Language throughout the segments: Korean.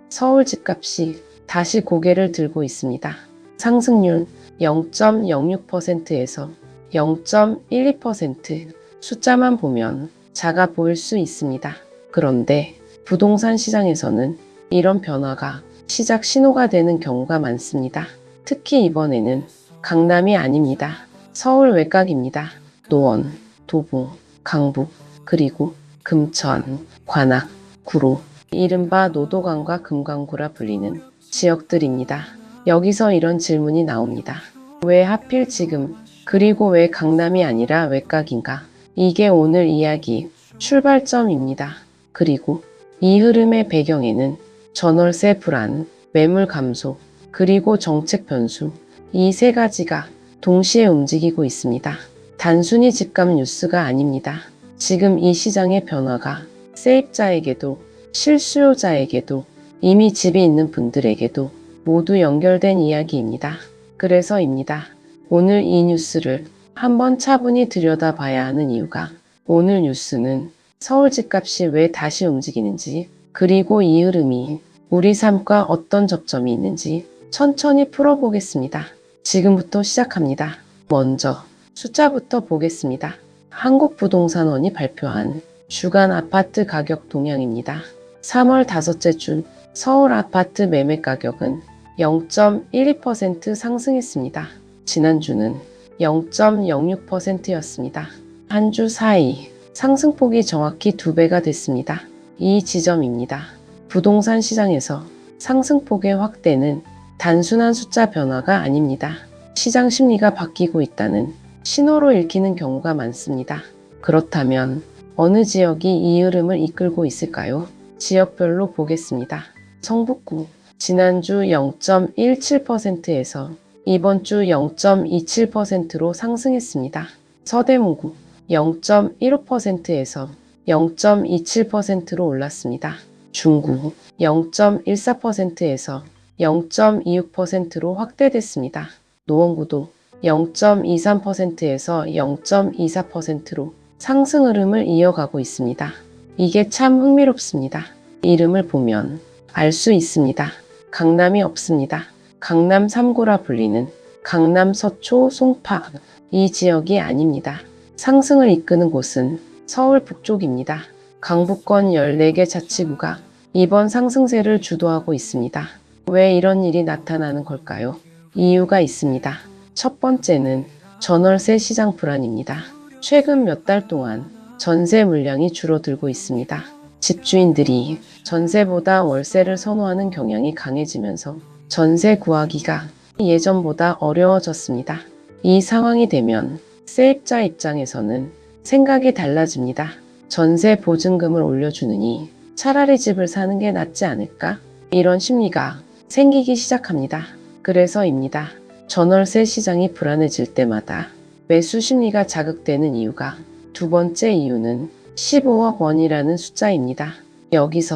서울 집값이 다시 고개를 들고 있습니다. 상승률 0.06%에서 0.12%. 숫자만 보면 작아 보일 수 있습니다. 그런데 부동산 시장에서는 이런 변화가 시작 신호가 되는 경우가 많습니다. 특히 이번에는 강남이 아닙니다. 서울 외곽입니다. 노원, 도보, 강북, 그리고 금천, 관악, 구로, 이른바 노도강과 금강구라 불리는 지역들입니다. 여기서 이런 질문이 나옵니다. 왜 하필 지금, 그리고 왜 강남이 아니라 외곽인가? 이게 오늘 이야기 출발점입니다. 그리고 이 흐름의 배경에는 전월세 불안, 매물 감소, 그리고 정책 변수, 이 세 가지가 동시에 움직이고 있습니다. 단순히 집값 뉴스가 아닙니다. 지금 이 시장의 변화가 세입자에게도 실수요자에게도 이미 집이 있는 분들에게도 모두 연결된 이야기입니다. 그래서입니다. 오늘 이 뉴스를 한번 차분히 들여다봐야 하는 이유가 오늘 뉴스는 서울 집값이 왜 다시 움직이는지 그리고 이 흐름이 우리 삶과 어떤 접점이 있는지 천천히 풀어보겠습니다. 지금부터 시작합니다. 먼저 숫자부터 보겠습니다. 한국부동산원이 발표한 주간 아파트 가격 동향입니다. 3월 다섯째 주 서울 아파트 매매 가격은 0.12% 상승했습니다. 지난주는 0.06%였습니다. 한 주 사이 상승폭이 정확히 2배가 됐습니다. 이 지점입니다. 부동산 시장에서 상승폭의 확대는 단순한 숫자 변화가 아닙니다. 시장 심리가 바뀌고 있다는 신호로 읽히는 경우가 많습니다. 그렇다면 어느 지역이 이 흐름을 이끌고 있을까요? 지역별로 보겠습니다. 성북구 지난주 0.17%에서 이번 주 0.27%로 상승했습니다. 서대문구 0.15%에서 0.27%로 올랐습니다. 중구 0.14%에서 0.26%로 확대됐습니다. 노원구도 0.23%에서 0.24%로 상승 흐름을 이어가고 있습니다. 이게 참 흥미롭습니다. 이름을 보면 알 수 있습니다. 강남이 없습니다. 강남 3구라 불리는 강남 서초, 송파 이 지역이 아닙니다. 상승을 이끄는 곳은 서울 북쪽입니다. 강북권 14개 자치구가 이번 상승세를 주도하고 있습니다. 왜 이런 일이 나타나는 걸까요? 이유가 있습니다. 첫 번째는 전월세 시장 불안입니다. 최근 몇 달 동안 전세 물량이 줄어들고 있습니다. 집주인들이 전세보다 월세를 선호하는 경향이 강해지면서 전세 구하기가 예전보다 어려워졌습니다. 이 상황이 되면 세입자 입장에서는 생각이 달라집니다. 전세 보증금을 올려주느니 차라리 집을 사는 게 낫지 않을까? 이런 심리가 생기기 시작합니다. 그래서입니다. 전월세 시장이 불안해질 때마다 매수 심리가 자극되는 이유가 두 번째 이유는 15억 원이라는 숫자입니다. 여기서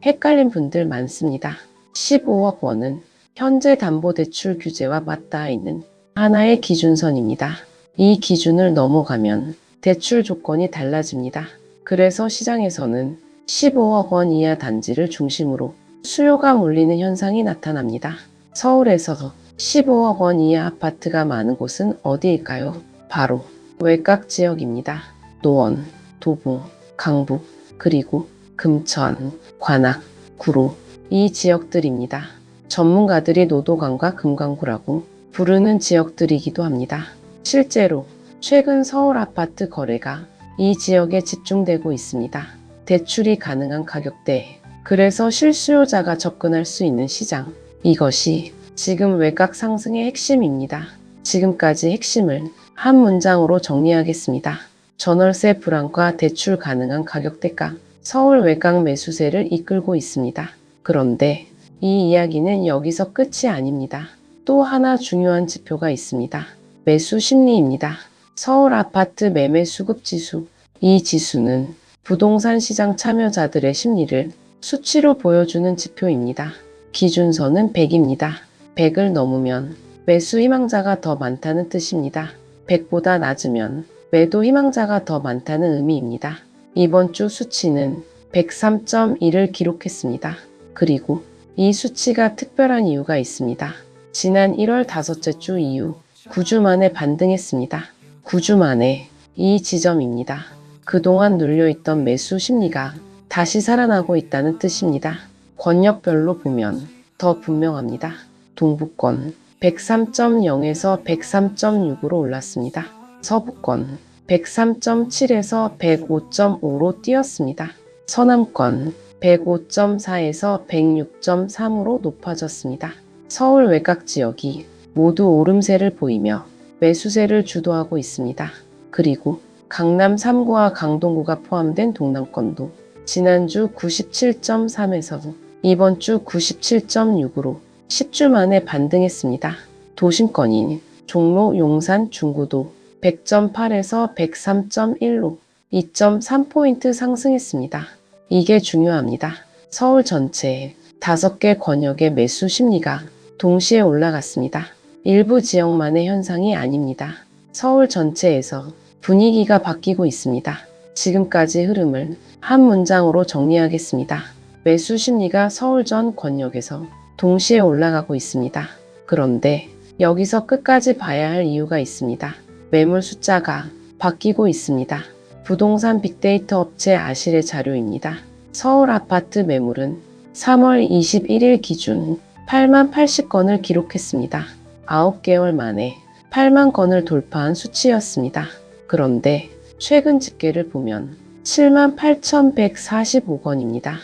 헷갈린 분들 많습니다. 15억 원은 현재 담보대출 규제와 맞닿아 있는 하나의 기준선입니다. 이 기준을 넘어가면 대출 조건이 달라집니다. 그래서 시장에서는 15억 원 이하 단지를 중심으로 수요가 몰리는 현상이 나타납니다. 서울에서 15억 원 이하 아파트가 많은 곳은 어디일까요? 바로 외곽 지역입니다. 노원, 도보, 강북, 그리고 금천, 관악, 구로 이 지역들입니다. 전문가들이 노도강과 금강구라고 부르는 지역들이기도 합니다. 실제로 최근 서울 아파트 거래가 이 지역에 집중되고 있습니다. 대출이 가능한 가격대, 그래서 실수요자가 접근할 수 있는 시장. 이것이 지금 외곽 상승의 핵심입니다. 지금까지 핵심을 한 문장으로 정리하겠습니다. 전월세 불안과 대출 가능한 가격대가 서울 외곽 매수세를 이끌고 있습니다. 그런데 이 이야기는 여기서 끝이 아닙니다. 또 하나 중요한 지표가 있습니다. 매수 심리입니다. 서울 아파트 매매 수급 지수. 이 지수는 부동산 시장 참여자들의 심리를 수치로 보여주는 지표입니다. 기준선은 100입니다. 100을 넘으면 매수 희망자가 더 많다는 뜻입니다. 100보다 낮으면 매도 희망자가 더 많다는 의미입니다. 이번 주 수치는 103.1을 기록했습니다. 그리고 이 수치가 특별한 이유가 있습니다. 지난 1월 다섯째 주 이후 9주 만에 반등했습니다. 9주 만에 이 지점입니다. 그동안 눌려있던 매수 심리가 다시 살아나고 있다는 뜻입니다. 권역별로 보면 더 분명합니다. 동부권 103.0에서 103.6으로 올랐습니다. 서부권 103.7에서 105.5로 뛰었습니다. 서남권 105.4에서 106.3으로 높아졌습니다. 서울 외곽 지역이 모두 오름세를 보이며 매수세를 주도하고 있습니다. 그리고 강남 3구와 강동구가 포함된 동남권도 지난주 97.3에서 이번 주 97.6으로 10주 만에 반등했습니다. 도심권인 종로, 용산, 중구도 100.8에서 103.1로 2.3포인트 상승했습니다. 이게 중요합니다. 서울 전체 5개 권역의 매수 심리가 동시에 올라갔습니다. 일부 지역만의 현상이 아닙니다. 서울 전체에서 분위기가 바뀌고 있습니다. 지금까지 흐름을 한 문장으로 정리하겠습니다. 매수 심리가 서울 전 권역에서 동시에 올라가고 있습니다. 그런데 여기서 끝까지 봐야 할 이유가 있습니다. 매물 숫자가 바뀌고 있습니다. 부동산 빅데이터 업체 아실의 자료입니다. 서울 아파트 매물은 3월 21일 기준 8만 80건을 기록했습니다. 9개월 만에 8만 건을 돌파한 수치였습니다. 그런데 최근 집계를 보면 7만 8,145건입니다.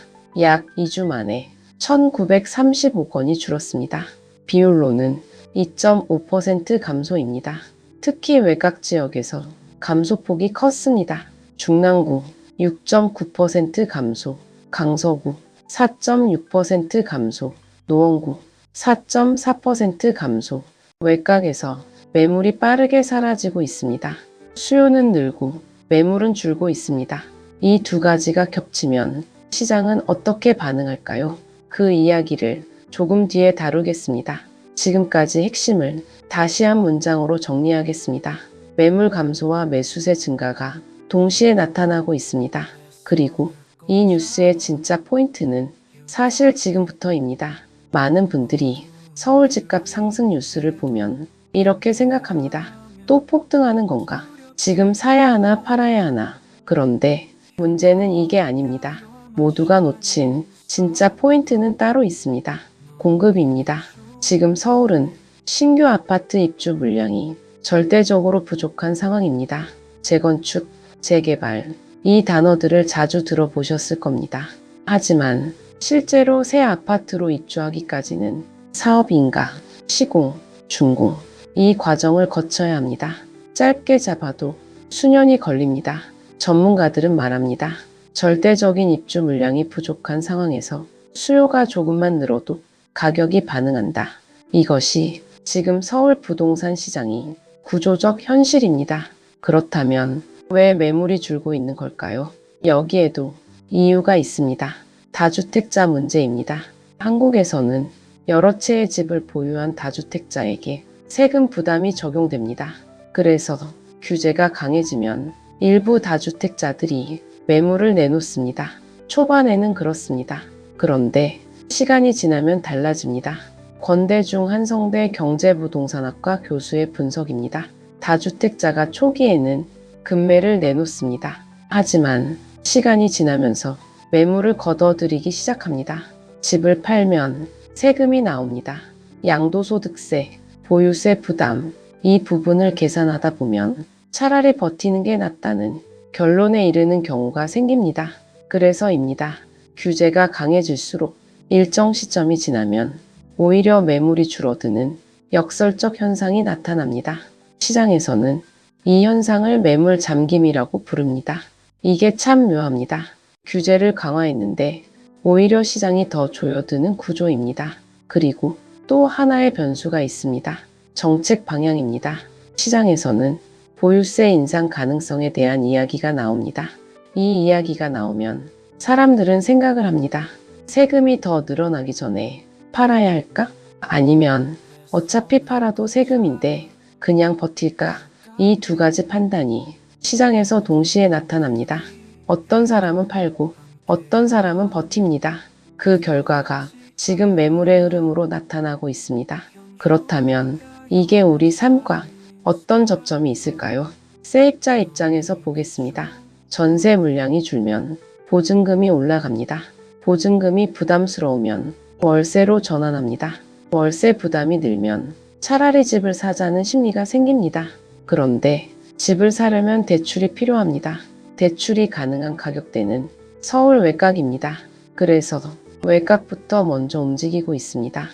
약 2주 만에 1,935건이 줄었습니다. 비율로는 2.5% 감소입니다. 특히 외곽 지역에서 감소폭이 컸습니다. 중랑구 6.9% 감소, 강서구 4.6% 감소, 노원구 4.4% 감소. 외곽에서 매물이 빠르게 사라지고 있습니다. 수요는 늘고 매물은 줄고 있습니다. 이 두 가지가 겹치면 시장은 어떻게 반응할까요? 그 이야기를 조금 뒤에 다루겠습니다. 지금까지 핵심을 다시 한 문장으로 정리하겠습니다. 매물 감소와 매수세 증가가 동시에 나타나고 있습니다. 그리고 이 뉴스의 진짜 포인트는 사실 지금부터입니다. 많은 분들이 서울 집값 상승 뉴스를 보면 이렇게 생각합니다. 또 폭등하는 건가? 지금 사야 하나 팔아야 하나? 그런데 문제는 이게 아닙니다. 모두가 놓친 진짜 포인트는 따로 있습니다. 공급입니다. 지금 서울은 신규 아파트 입주 물량이 절대적으로 부족한 상황입니다. 재건축, 재개발, 이 단어들을 자주 들어보셨을 겁니다. 하지만 실제로 새 아파트로 입주하기까지는 사업인가, 시공, 준공, 이 과정을 거쳐야 합니다. 짧게 잡아도 수년이 걸립니다. 전문가들은 말합니다. 절대적인 입주 물량이 부족한 상황에서 수요가 조금만 늘어도 가격이 반응한다. 이것이 지금 서울 부동산 시장이 구조적 현실입니다. 그렇다면 왜 매물이 줄고 있는 걸까요? 여기에도 이유가 있습니다. 다주택자 문제입니다. 한국에서는 여러 채의 집을 보유한 다주택자에게 세금 부담이 적용됩니다. 그래서 규제가 강해지면 일부 다주택자들이 매물을 내놓습니다. 초반에는 그렇습니다. 그런데 시간이 지나면 달라집니다. 권대중 한성대 경제부동산학과 교수의 분석입니다. 다주택자가 초기에는 급매를 내놓습니다. 하지만 시간이 지나면서 매물을 걷어들이기 시작합니다. 집을 팔면 세금이 나옵니다. 양도소득세, 보유세 부담, 이 부분을 계산하다 보면 차라리 버티는 게 낫다는 결론에 이르는 경우가 생깁니다. 그래서입니다. 규제가 강해질수록 일정 시점이 지나면 오히려 매물이 줄어드는 역설적 현상이 나타납니다. 시장에서는 이 현상을 매물 잠김이라고 부릅니다. 이게 참 묘합니다. 규제를 강화했는데 오히려 시장이 더 조여드는 구조입니다. 그리고 또 하나의 변수가 있습니다. 정책 방향입니다. 시장에서는 보유세 인상 가능성에 대한 이야기가 나옵니다. 이 이야기가 나오면 사람들은 생각을 합니다. 세금이 더 늘어나기 전에 팔아야 할까? 아니면 어차피 팔아도 세금인데 그냥 버틸까? 이 두 가지 판단이 시장에서 동시에 나타납니다. 어떤 사람은 팔고 어떤 사람은 버팁니다. 그 결과가 지금 매물의 흐름으로 나타나고 있습니다. 그렇다면 이게 우리 삶과 어떤 접점이 있을까요? 세입자 입장에서 보겠습니다. 전세 물량이 줄면 보증금이 올라갑니다. 보증금이 부담스러우면 월세로 전환합니다. 월세 부담이 늘면 차라리 집을 사자는 심리가 생깁니다. 그런데 집을 사려면 대출이 필요합니다. 대출이 가능한 가격대는 서울 외곽입니다. 그래서 외곽부터 먼저 움직이고 있습니다.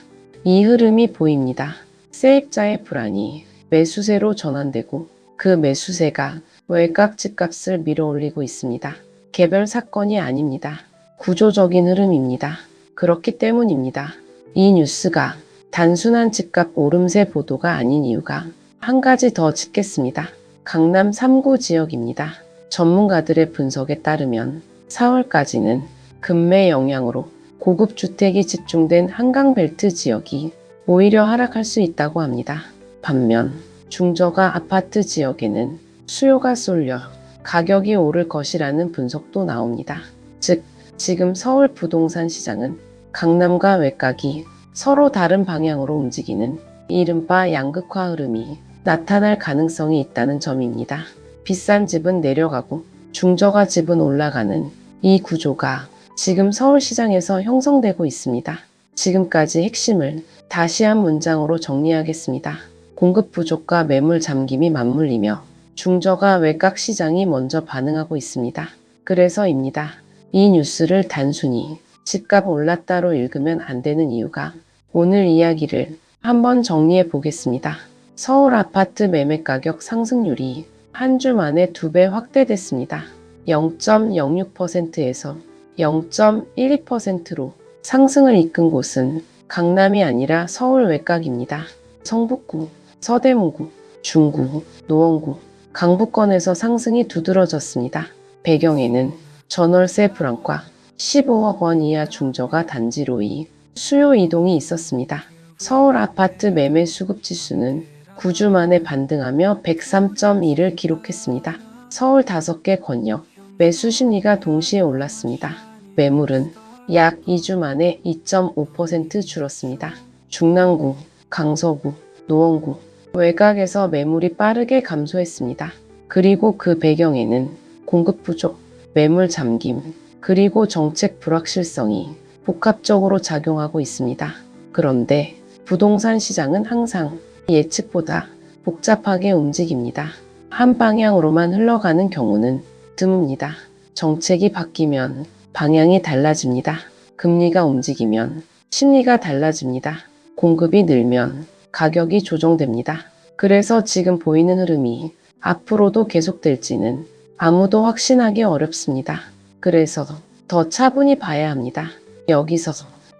이 흐름이 보입니다. 세입자의 불안이 매수세로 전환되고 그 매수세가 외곽 집값을 밀어올리고 있습니다. 개별 사건이 아닙니다. 구조적인 흐름입니다. 그렇기 때문입니다. 이 뉴스가 단순한 집값 오름세 보도가 아닌 이유가 한 가지 더 짚겠습니다. 강남 3구 지역입니다. 전문가들의 분석에 따르면 4월까지는 금매 영향으로 고급 주택이 집중된 한강벨트 지역이 오히려 하락할 수 있다고 합니다. 반면 중저가 아파트 지역에는 수요가 쏠려 가격이 오를 것이라는 분석도 나옵니다. 즉, 지금 서울 부동산 시장은 강남과 외곽이 서로 다른 방향으로 움직이는 이른바 양극화 흐름이 나타날 가능성이 있다는 점입니다. 비싼 집은 내려가고 중저가 집은 올라가는 이 구조가 지금 서울시장에서 형성되고 있습니다. 지금까지 핵심을 다시 한 문장으로 정리하겠습니다. 공급 부족과 매물 잠김이 맞물리며 중저가 외곽 시장이 먼저 반응하고 있습니다. 그래서입니다. 이 뉴스를 단순히 집값 올랐다로 읽으면 안 되는 이유가 오늘 이야기를 한번 정리해 보겠습니다. 서울 아파트 매매 가격 상승률이 한 주 만에 2배 확대됐습니다. 0.06%에서 0.12%로 상승을 이끈 곳은 강남이 아니라 서울 외곽입니다. 성북구, 서대문구, 중구, 노원구, 강북권에서 상승이 두드러졌습니다. 배경에는 전월세 불안과 15억 원 이하 중저가 단지로의 수요 이동이 있었습니다. 서울 아파트 매매 수급 지수는 9주 만에 반등하며 103.1을 기록했습니다. 서울 5개 권역 매수 심리가 동시에 올랐습니다. 매물은 약 2주 만에 2.5% 줄었습니다. 중랑구, 강서구, 노원구, 외곽에서 매물이 빠르게 감소했습니다. 그리고 그 배경에는 공급 부족, 매물 잠김, 그리고 정책 불확실성이 복합적으로 작용하고 있습니다. 그런데 부동산 시장은 항상 예측보다 복잡하게 움직입니다. 한 방향으로만 흘러가는 경우는 드뭅니다. 정책이 바뀌면 방향이 달라집니다. 금리가 움직이면 심리가 달라집니다. 공급이 늘면 가격이 조정됩니다. 그래서 지금 보이는 흐름이 앞으로도 계속될지는 아무도 확신하기 어렵습니다. 그래서 더 차분히 봐야 합니다. 여기서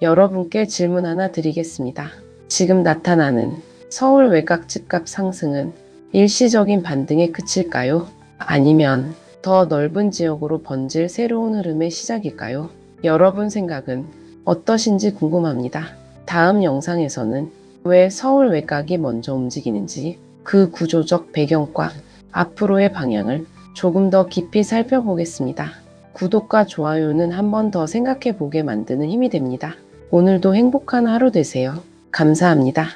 여러분께 질문 하나 드리겠습니다. 지금 나타나는 서울 외곽 집값 상승은 일시적인 반등에 그칠까요? 아니면 더 넓은 지역으로 번질 새로운 흐름의 시작일까요? 여러분 생각은 어떠신지 궁금합니다. 다음 영상에서는 왜 서울 외곽이 먼저 움직이는지 그 구조적 배경과 앞으로의 방향을 조금 더 깊이 살펴보겠습니다. 구독과 좋아요는 한 번 더 생각해 보게 만드는 힘이 됩니다. 오늘도 행복한 하루 되세요. 감사합니다.